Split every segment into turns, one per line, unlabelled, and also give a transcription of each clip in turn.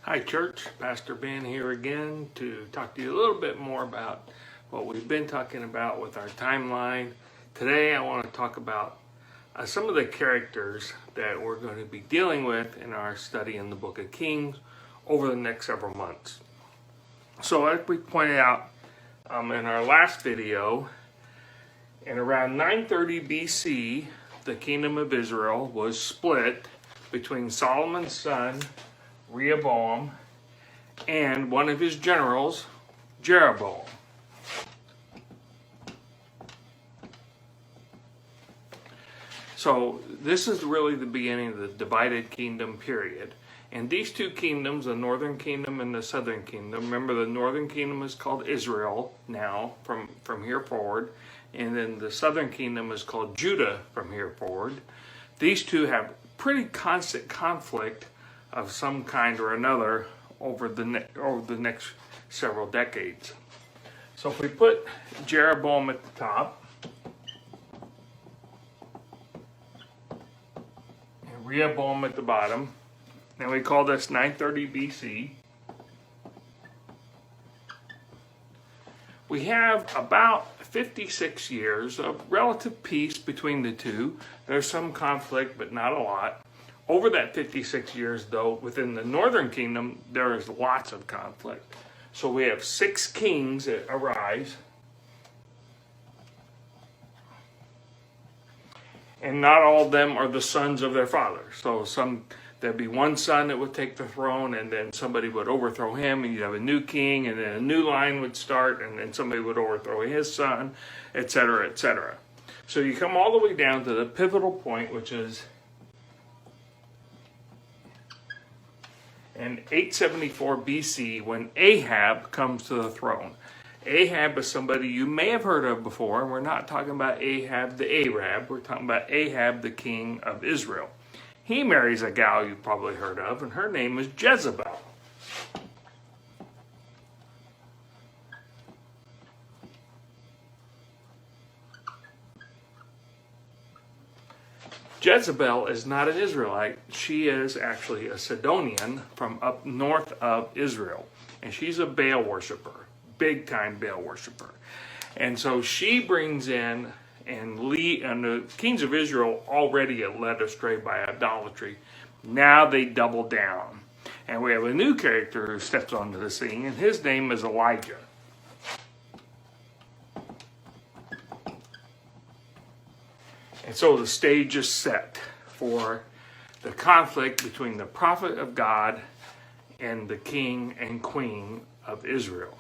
Hi church, Pastor Ben here again to talk to you a little bit more about what we've been talking about with our timeline. Today I want to talk about some of the characters that we're going to be dealing with in our study in the Book of Kings over the next several months. So as we pointed out in our last video, in around 930 BC, the kingdom of Israel was split between Solomon's son, Rehoboam, and one of his generals, Jeroboam. So this is really the beginning of the divided kingdom period. And these two kingdoms, the northern kingdom and the southern kingdom, remember the northern kingdom is called Israel now from here forward, and then the southern kingdom is called Judah from here forward. These two have pretty constant conflict of some kind or another over the next several decades. So if we put Jeroboam at the top and Rehoboam at the bottom, and we call this 930 BC, we have about 56 years of relative peace between the two. There's some conflict, but not a lot. Over that 56 years, though, within the northern kingdom, there is lots of conflict. So we have 6 kings that arise. And not all of them are the sons of their fathers. So there'd be one son that would take the throne, and then somebody would overthrow him, and you'd have a new king, and then a new line would start, and then somebody would overthrow his son, etc., etc. So you come all the way down to the pivotal point, which is in 874 BC, when Ahab comes to the throne. Ahab is somebody you may have heard of before, and we're not talking about Ahab the Arab, we're talking about Ahab the king of Israel. He marries a gal you've probably heard of, and her name is Jezebel. Jezebel is not an Israelite. She is actually a Sidonian from up north of Israel. And she's a Baal worshiper, big time Baal worshiper. And so she brings in, and the kings of Israel already get led astray by idolatry. Now they double down. And we have a new character who steps onto the scene, and his name is Elijah. And so the stage is set for the conflict between the prophet of God and the king and queen of Israel.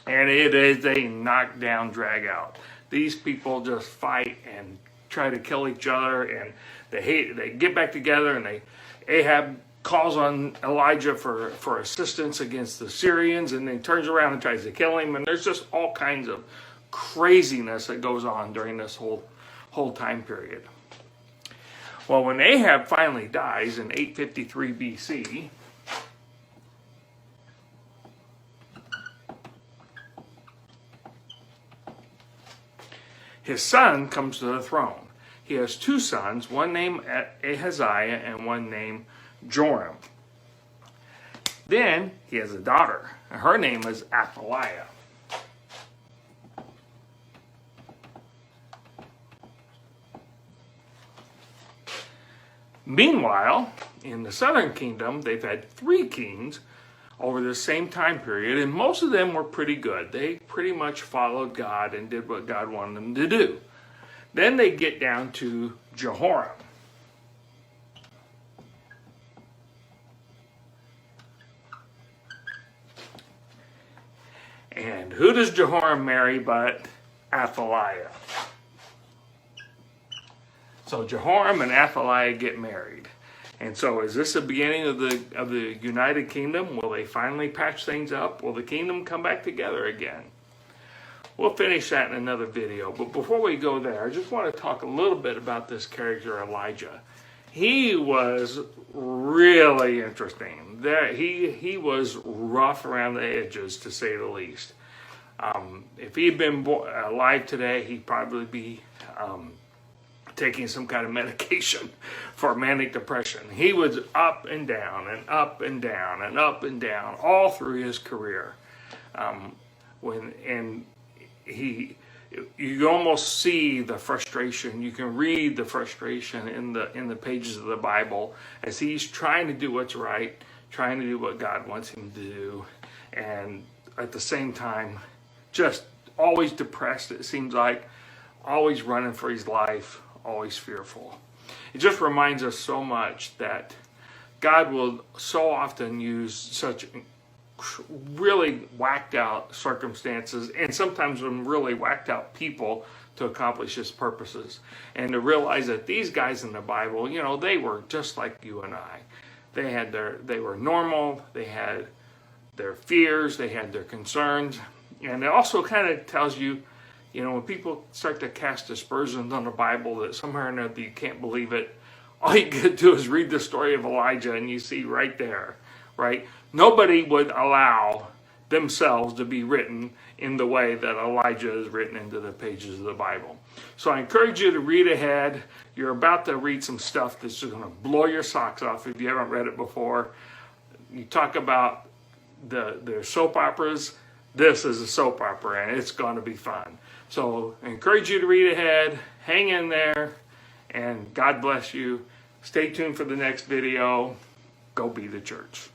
And it is a knockdown, drag out. These people just fight and try to kill each other, and they get back together, and Ahab calls on Elijah for assistance against the Syrians, and then turns around and tries to kill him. And there's just all kinds of craziness that goes on during this whole time period. Well, when Ahab finally dies in 853 BC, his son comes to the throne. He has 2 sons, one named Ahaziah and one named Joram. Then he has a daughter. Her name is Athaliah. Meanwhile, in the southern kingdom, they've had 3 kings over the same time period, and most of them were pretty good. They pretty much followed God and did what God wanted them to do. Then they get down to Jehoram. And who does Jehoram marry but Athaliah? So Jehoram and Athaliah get married. And so is this the beginning of the United Kingdom? Will they finally patch things up? Will the kingdom come back together again? We'll finish that in another video. But before we go there, I just want to talk a little bit about this character Elijah. He was really interesting. He was rough around the edges, to say the least. If he had been alive today, he'd probably be taking some kind of medication for manic depression. He was up and down and up and down and up and down all through his career. You can almost see the frustration. You can read the frustration in the pages of the Bible as he's trying to do what's right, trying to do what God wants him to do, and at the same time, just always depressed, it seems like, always running for his life, always fearful. It just reminds us so much that God will so often use such really whacked out circumstances and sometimes some really whacked out people to accomplish his purposes. And to realize that these guys in the Bible, you know, they were just like you and I. They were normal, they had their fears, they had their concerns. And it also kind of tells you, you know, when people start to cast aspersions on the Bible that somehow or another you can't believe it, all you can do is read the story of Elijah and you see right there, right? Nobody would allow themselves to be written in the way that Elijah is written into the pages of the Bible. So I encourage you to read ahead. You're about to read some stuff that's just going to blow your socks off if you haven't read it before. You talk about the soap operas. This is a soap opera, and it's going to be fun. So I encourage you to read ahead. Hang in there, and God bless you. Stay tuned for the next video. Go be the church.